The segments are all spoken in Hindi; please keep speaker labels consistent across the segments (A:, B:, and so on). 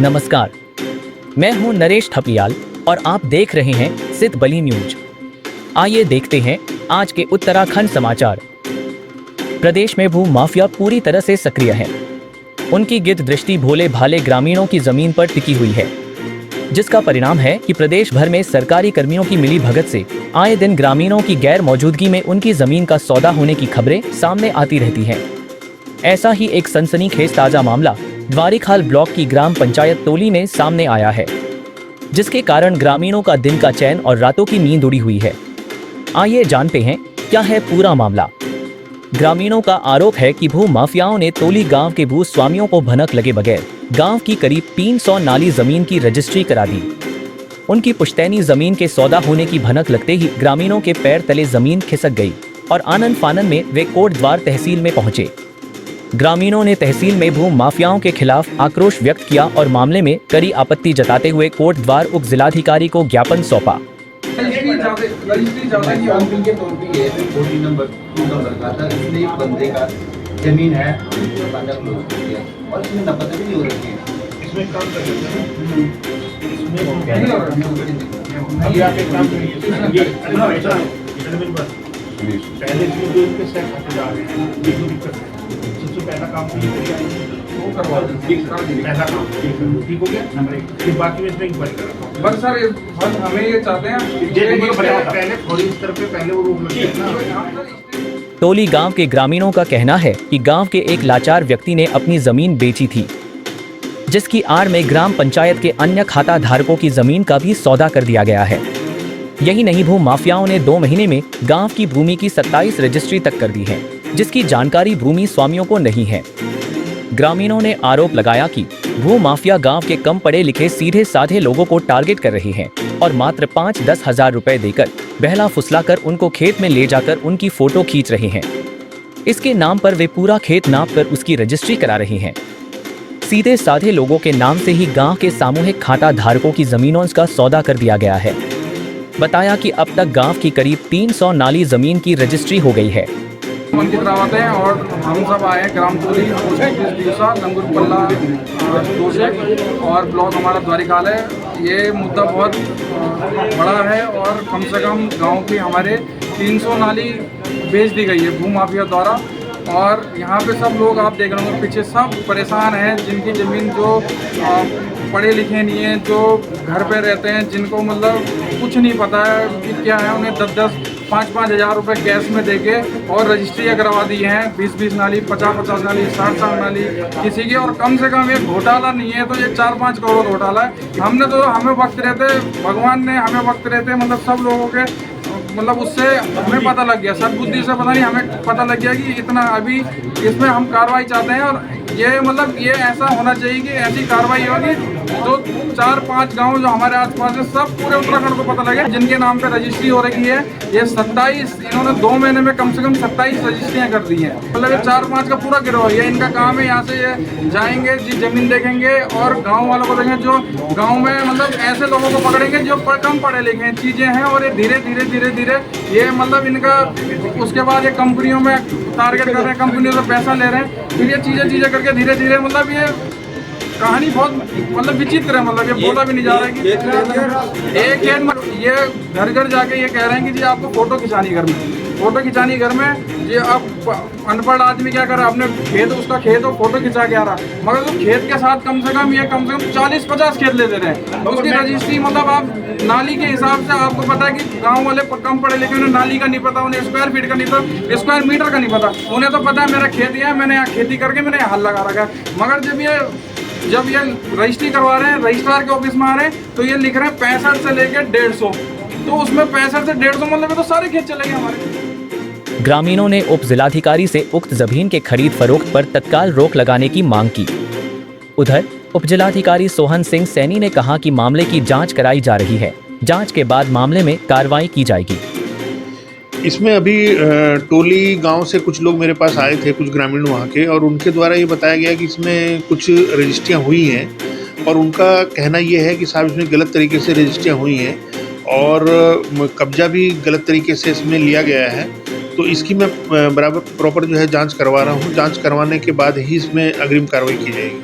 A: नमस्कार, मैं हूं नरेश थपियाल और आप देख रहे हैं सिद्ध बली न्यूज। आइए देखते हैं आज के उत्तराखंड समाचार। प्रदेश में भू माफिया पूरी तरह से सक्रिय है। उनकी गिद्ध दृष्टि भोले भाले ग्रामीणों की जमीन पर टिकी हुई है, जिसका परिणाम है कि प्रदेश भर में सरकारी कर्मियों की मिली भगत से आए दिन ग्रामीणों की गैर मौजूदगी में उनकी जमीन का सौदा होने की खबरें सामने आती रहती हैं। ऐसा ही एक सनसनीखेज ताजा मामला द्वारिखाल ब्लॉक की ग्राम पंचायत टोली में सामने आया है, जिसके कारण ग्रामीणों का दिन का चैन और रातों की नींद उड़ी हुई है। आइए जानते हैं क्या है पूरा मामला। ग्रामीणों का आरोप है कि भू माफियाओं ने टोली गांव के भू स्वामियों को भनक लगे बगैर गांव की करीब 300 नाली जमीन की रजिस्ट्री करा दी। उनकी पुश्तैनी जमीन के सौदा होने की भनक लगते ही ग्रामीणों के पैर तले जमीन खिसक गई और आनन फानन में वे कोटद्वार तहसील में पहुंचे। ग्रामीणों ने तहसील में भू माफियाओं के खिलाफ आक्रोश व्यक्त किया और मामले में कड़ी आपत्ति जताते हुए कोटद्वार उप जिलाधिकारी को ज्ञापन सौंपा।
B: जमीन है और इसमें नपत भी नहीं हो रही है। इसमें काम कर पहले जो इनके सेट खाते जा रहे हैं, ये जो दिक्कत है, सबसे पहला काम तो ये वो करवा दो। पहला काम ठीक हो गया, नंबर 1। फिर बाकी में इसमें इंक्वायरी करा बस सर, बस हमें ये चाहते हैं पहले थोड़ी इस तरफ पे पहले वो रोक लगे ना।
A: टोली गांव के ग्रामीणों का कहना है कि गांव के एक लाचार व्यक्ति ने अपनी जमीन बेची थी, जिसकी आड़ में ग्राम पंचायत के अन्य खाता धारकों की जमीन का भी सौदा कर दिया गया है। यही नहीं, भू माफियाओं ने 2 महीने में गांव की भूमि की 27 रजिस्ट्री तक कर दी है, जिसकी जानकारी भूमि स्वामियों को नहीं है। ग्रामीणों ने आरोप लगाया कि भू माफिया गांव के कम पढ़े लिखे सीधे साधे लोगों को टारगेट कर रहे हैं और मात्र 5-10 हजार रुपए देकर बहला फुसलाकर उनको खेत में ले जाकर उनकी फोटो खींच रहे हैं। इसके नाम पर वे पूरा खेत नापकर उसकी रजिस्ट्री करा रहे हैं। सीधे साधे लोगों के नाम से ही गांव के सामूहिक खाता धारकों की जमीनों का सौदा कर दिया गया है। बताया कि अब तक गांव की करीब 300 नाली जमीन की रजिस्ट्री हो गई है।
C: अंकित रावत है और हम सब आए ग्राम टोली लंगुरपल्ला और ब्लॉक हमारा द्वारिकाल है। ये मुद्दा बहुत बड़ा है और कम से कम गांव की हमारे 300 नाली बेच दी गई है भू माफिया द्वारा। और यहाँ पे सब लोग आप देख रहे होंगे पीछे सब परेशान हैं, जिनकी ज़मीन जो पढ़े लिखे नहीं हैं, जो घर पे रहते हैं, जिनको मतलब कुछ नहीं पता है कि क्या है, उन्हें 10-10 5-5 हज़ार रुपये कैश में देके और रजिस्ट्रियाँ करवा दी हैं। 20-20 नाली, 50-50 नाली, 60-60 नाली किसी की। और कम से कम ये घोटाला नहीं है तो ये 4-5 करोड़ घोटाला है। हमें वक्त रहते, भगवान ने हमें वक्त रहते मतलब सब लोगों के मतलब उससे हमें पता लग गया, सद्बुद्धि से पता नहीं हमें पता लग गया कि इतना अभी इसमें हम कार्रवाई चाहते हैं। और ये मतलब ये ऐसा होना चाहिए कि ऐसी कार्रवाई होगी तो 4-5 गांव जो हमारे आसपास है सब पूरे उत्तराखंड को पता लगे जिनके नाम पे रजिस्ट्री हो रही है। ये 27 इन्होंने 2 महीने में कम से कम 27 रजिस्ट्रियाँ कर दी हैं। मतलब ये 4-5 का पूरा गिरोह है। इनका काम है यहाँ से ये जाएंगे जी जमीन देखेंगे और गाँव वालों को देखेंगे, जो गाँव में मतलब ऐसे लोगों को पकड़ेंगे जो कम पढ़े लिखे चीज़ें हैं। और ये धीरे धीरे ये मतलब इनका उसके बाद ये कंपनियों में टारगेट कर रहे हैं, कंपनियों से पैसा ले रहे हैं, फिर ये चीज़ें करके धीरे धीरे मतलब ये कहानी बहुत मतलब विचित्र है। मतलब ये बोला भी नहीं जा रहा है कि एक ये घर घर जाके ये कह रहे हैं कि जी आपको फोटो खिंचानी घर में जी आप अनपढ़ आदमी क्या कर रहा है, अपने खेत उसका खेत हो फोटो खिंचा के आ रहा, मगर तो खेत के साथ कम से कम 40-50 खेत ले दे रहे हैं। उसकी रजिस्ट्री मतलब आप नाली के हिसाब से आपको पता है कि गांव वाले कम पढ़े लिखे, उन्हें नाली का नहीं पता, उन्हें स्क्वायर फीट का नहीं पता, स्क्वायर मीटर का नहीं पता। उन्हें तो पता है मेरा खेत है, मैंने यहाँ खेती करके मैंने हल लगा रखा है। मगर जब ये रजिस्ट्री करवा रहे हैं, रजिस्ट्रार के ऑफिस में आ रहे हैं तो ये लिख रहे हैं 65 से लेकर 150, तो उसमें 65 से 150 मतलब तो सारे खेत चले गए हमारे।
A: ग्रामीणों ने उप जिलाधिकारी से उक्त जमीन के खरीद फरोख्त पर तत्काल रोक लगाने की मांग की। उधर उप जिलाधिकारी सोहन सिंह सैनी ने कहा कि मामले की जांच कराई जा रही है, जांच के बाद मामले में कार्रवाई की जाएगी।
D: इसमें अभी टोली गांव से कुछ लोग मेरे पास आए थे, कुछ ग्रामीण वहाँ के, और उनके द्वारा ये बताया गया कि इसमें कुछ रजिस्ट्रियाँ हुई हैं और उनका कहना ये है कि साहब इसमें गलत तरीके से रजिस्ट्रियाँ हुई हैं और कब्जा भी गलत तरीके से इसमें लिया गया है। तो इसकी मैं बराबर प्रॉपर जो है जांच करवा रहा हूँ। जांच करवाने के बाद ही इसमें अग्रिम कार्रवाई की जाएगी।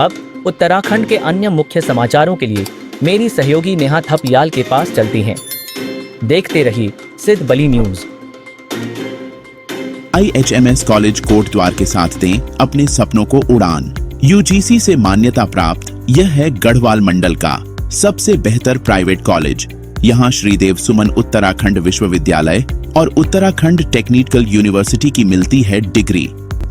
A: अब उत्तराखंड के अन्य मुख्य समाचारों के लिए मेरी सहयोगी नेहा थपलियाल के पास चलती हैं। देखते रहिए सिद्ध बली न्यूज।
E: IHMS कॉलेज कोटद्वार के साथ दें अपने सपनों को उड़ान। UGC से मान्यता प्राप्त यह है गढ़वाल मंडल का सबसे बेहतर प्राइवेट कॉलेज। यहाँ श्रीदेव सुमन उत्तराखंड विश्वविद्यालय और उत्तराखंड टेक्निकल यूनिवर्सिटी की मिलती है डिग्री।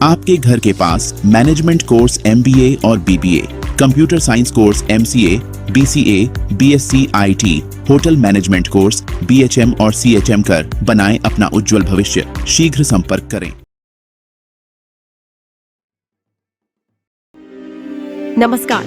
E: आपके घर के पास मैनेजमेंट कोर्स MBA और BBA, computer science course MCA, BCA, BSc IT, hotel management course BHM और CHM कर बनाएं अपना उज्जवल भविष्य। शीघ्र संपर्क करें।
F: नमस्कार,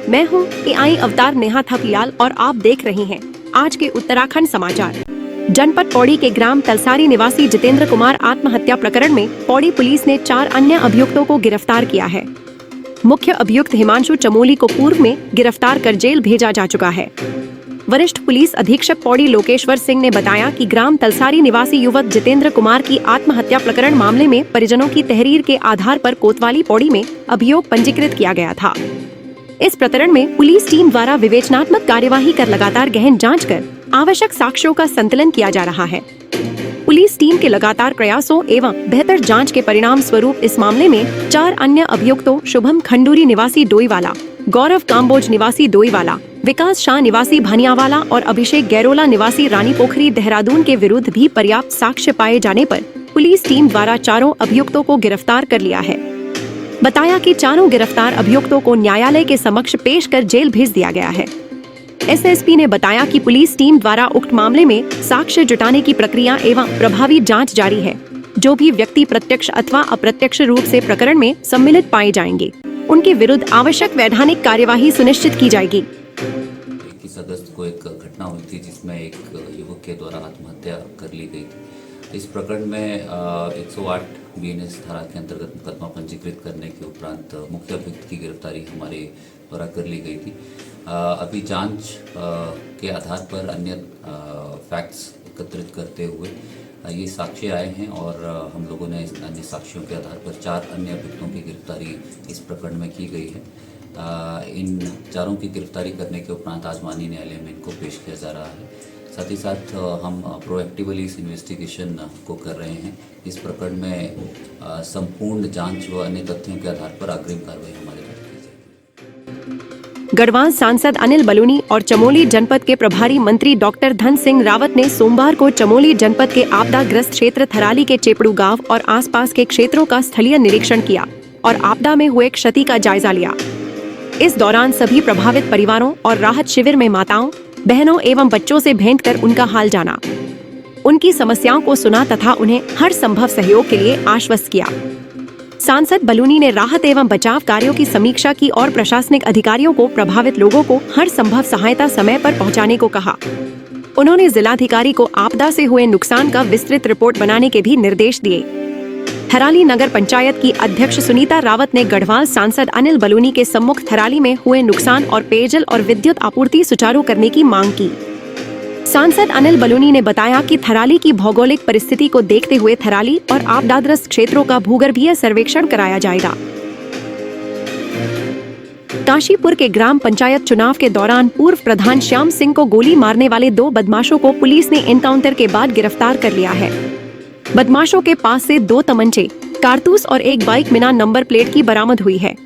F: मैं हूं AI अवतार नेहा थपलियाल और आप देख रहे हैं आज के उत्तराखंड समाचार। जनपद पौड़ी के ग्राम तलसारी निवासी जितेंद्र कुमार आत्महत्या प्रकरण में पौड़ी पुलिस ने 4 अन्य अभियुक्तों को गिरफ्तार किया है। मुख्य अभियुक्त हिमांशु चमोली को पूर्व में गिरफ्तार कर जेल भेजा जा चुका है। वरिष्ठ पुलिस अधीक्षक पौड़ी लोकेश्वर सिंह ने बताया कि ग्राम तलसारी निवासी युवक जितेंद्र कुमार की आत्महत्या प्रकरण मामले में परिजनों की तहरीर के आधार पर कोतवाली पौड़ी में अभियोग पंजीकृत किया गया था। इस प्रकरण में पुलिस टीम द्वारा विवेचनात्मक कार्यवाही कर लगातार गहन जांच कर आवश्यक साक्ष्यों का संकलन किया जा रहा है। पुलिस टीम के लगातार प्रयासों एवं बेहतर जांच के परिणाम स्वरूप इस मामले में 4 अन्य अभियुक्तों शुभम खंडूरी निवासी डोईवाला, गौरव काम्बोज निवासी डोईवाला, विकास शाह निवासी भनियावाला और अभिषेक गैरोला निवासी रानी पोखरी देहरादून के विरुद्ध भी पर्याप्त साक्ष्य पाए जाने पर पुलिस टीम द्वारा चारों अभियुक्तों को गिरफ्तार कर लिया है। बताया कि चारों गिरफ्तार अभियुक्तों को न्यायालय के समक्ष पेश कर जेल भेज दिया गया है। SSP ने बताया कि पुलिस टीम द्वारा उक्त मामले में साक्ष्य जुटाने की प्रक्रिया एवं प्रभावी जांच जारी है। जो भी व्यक्ति प्रत्यक्ष अथवा अप्रत्यक्ष रूप से प्रकरण में सम्मिलित पाए जाएंगे, उनके विरुद्ध आवश्यक वैधानिक कार्यवाही सुनिश्चित की जाएगी।
G: 21 अगस्त को एक घटना हुई थी जिसमें एक युवक के द्वारा आत्महत्या कर ली गई थी। इस प्रकरण में 108 BNS धारा के अंतर्गत मुकदमा पंजीकृत करने के उपरांत मुख्य अभियुक्त की गिरफ्तारी हमारे द्वारा कर ली गई थी। अभी जांच के आधार पर अन्य फैक्ट्स एकत्रित करते हुए ये साक्ष्य आए हैं और हम लोगों ने अन्य साक्ष्यों के आधार पर 4 अन्य अभियुक्तों की गिरफ्तारी इस प्रकरण में की गई है। इन चारों की गिरफ्तारी करने के उपरांत आज माननीय न्यायालय में इनको पेश किया जा रहा है। साथ ही साथ हम प्रोएक्टिवली इस इन्वेस्टिगेशन को कर रहे हैं। इस प्रकरण में संपूर्ण जांच व अन्य तथ्यों के आधार पर अग्रिम कार्रवाई हमारे द्वारा की जाएगी।
F: गढ़वाल सांसद अनिल बलूनी और चमोली जनपद के प्रभारी मंत्री डॉक्टर धन सिंह रावत ने सोमवार को चमोली जनपद के आपदाग्रस्त क्षेत्र थराली के चेपड़ू गांव और आसपास के क्षेत्रों का स्थलीय निरीक्षण किया और आपदा में हुए क्षति का जायजा लिया। इस दौरान सभी प्रभावित परिवारों और राहत शिविर में माताओं, बहनों एवं बच्चों से भेंट कर उनका हाल जाना, उनकी समस्याओं को सुना तथा उन्हें हर संभव सहयोग के लिए आश्वस्त किया। सांसद बलूनी ने राहत एवं बचाव कार्यों की समीक्षा की और प्रशासनिक अधिकारियों को प्रभावित लोगों को हर संभव सहायता समय पर पहुंचाने को कहा। उन्होंने जिलाधिकारी को आपदा से हुए नुकसान का विस्तृत रिपोर्ट बनाने के भी निर्देश दिए। थराली नगर पंचायत की अध्यक्ष सुनीता रावत ने गढ़वाल सांसद अनिल बलूनी के सम्मुख थराली में हुए नुकसान और पेयजल और विद्युत आपूर्ति सुचारू करने की मांग की। सांसद अनिल बलूनी ने बताया कि थराली की भौगोलिक परिस्थिति को देखते हुए थराली और आपदाग्रस्त क्षेत्रों का भूगर्भीय सर्वेक्षण कराया जाएगा। काशीपुर के ग्राम पंचायत चुनाव के दौरान पूर्व प्रधान श्याम सिंह को गोली मारने वाले 2 बदमाशों को पुलिस ने एनकाउंटर के बाद गिरफ्तार कर लिया है। बदमाशों के पास से 2 तमंचे, कारतूस और एक बाइक बिना नंबर प्लेट की बरामद हुई है।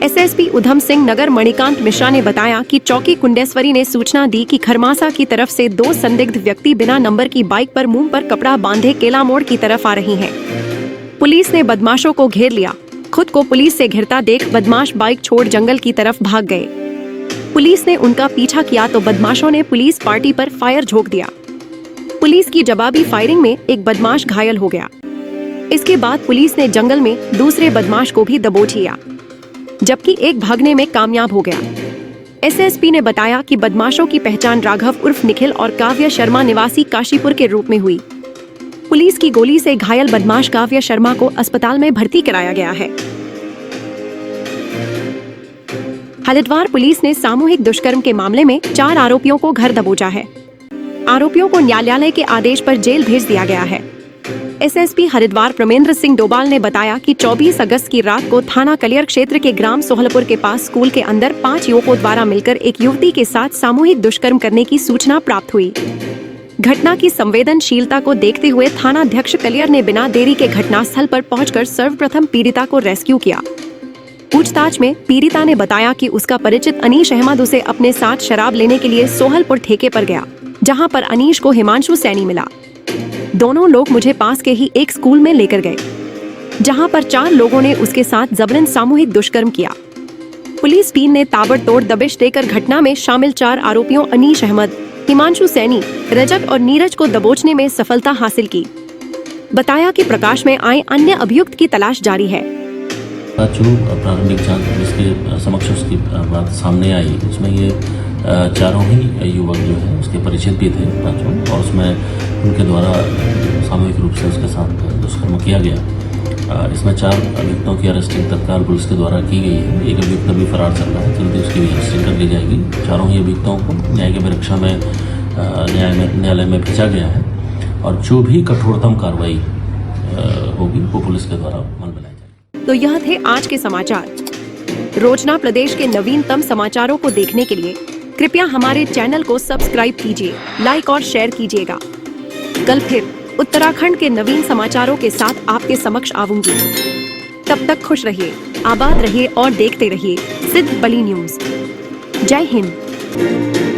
F: SSP उधम सिंह नगर मणिकांत मिश्रा ने बताया कि चौकी कुंडेश्वरी ने सूचना दी कि खरमासा की तरफ से 2 संदिग्ध व्यक्ति बिना नंबर की बाइक पर मुंह पर कपड़ा बांधे केला मोड़ की तरफ आ रही हैं। पुलिस ने बदमाशों को घेर लिया। खुद को पुलिस से घिरता देख बदमाश बाइक छोड़ जंगल की तरफ भाग गए। पुलिस ने उनका पीछा किया तो बदमाशों ने पुलिस पार्टी पर फायर झोंक दिया। पुलिस की जवाबी फायरिंग में एक बदमाश घायल हो गया। इसके बाद पुलिस ने जंगल में दूसरे बदमाश को भी दबोच लिया, जबकि एक भागने में कामयाब हो गया। SSP ने बताया कि बदमाशों की पहचान राघव उर्फ निखिल और काव्य शर्मा निवासी काशीपुर के रूप में हुई। पुलिस की गोली से घायल बदमाश काव्य शर्मा को अस्पताल में भर्ती कराया गया है। हरिद्वार पुलिस ने सामूहिक दुष्कर्म के मामले में 4 आरोपियों को घर दबोचा है। आरोपियों को न्यायालय के आदेश पर जेल भेज दिया गया है। एसएसपी हरिद्वार प्रमेंद्र सिंह डोभाल ने बताया कि 24 अगस्त की रात को थाना कलियर क्षेत्र के ग्राम सोहलपुर के पास स्कूल के अंदर 5 युवकों द्वारा मिलकर एक युवती के साथ सामूहिक दुष्कर्म करने की सूचना प्राप्त हुई। घटना की संवेदनशीलता को देखते हुए थानाध्यक्ष कलियर ने बिना देरी के घटनास्थल पर पहुंचकर सर्वप्रथम पीड़िता को रेस्क्यू किया। पूछताछ में पीड़िता ने बताया कि उसका परिचित अनीश अहमद उसे अपने साथ शराब लेने के लिए सोहलपुर ठेके पर गया, जहां पर अनीश को हिमांशु सैनी मिला। दोनों लोग मुझे पास के ही एक स्कूल में लेकर गए, जहां पर 4 लोगों ने उसके साथ जबरन सामूहिक दुष्कर्म किया। पुलिस टीम ने ताबड़तोड़ दबिश देकर घटना में शामिल 4 आरोपियों अनीश अहमद, हिमांशु सैनी, रजत और नीरज को दबोचने में सफलता हासिल की। बताया कि प्रकाश में आए अन्य अभियुक्त की तलाश जारी है।
H: जो प्रारंभिक जांच जिसके समक्ष उसकी बात सामने आई, उसमें ये चारों ही युवक जो है उसके परिचित भी थे पांचों, और उसमें उनके द्वारा सामूहिक रूप से उसके साथ दुष्कर्म किया गया। इसमें 4 अभियुक्तों की अरेस्टिंग तत्काल पुलिस के द्वारा की गई है। एक अभियुक्त अभी फरार चल रहा है, जल्दी उसकी भी अरेस्टिंग कर ली जाएगी। चारों ही अभियुक्तों को न्याय की परीक्षा में न्यायालय में भेजा गया है, और जो भी कठोरतम कार्रवाई होगी वो पुलिस के द्वारा अमल में लाई जाएगी।
F: तो यह थे आज के समाचार। रोजना प्रदेश के नवीनतम समाचारों को देखने के लिए कृपया हमारे चैनल को सब्सक्राइब कीजिए, लाइक और शेयर कीजिएगा। कल फिर उत्तराखंड के नवीन समाचारों के साथ आपके समक्ष आऊंगी। तब तक खुश रहिए, आबाद रहिए और देखते रहिए सिद्ध बली न्यूज। जय हिंद।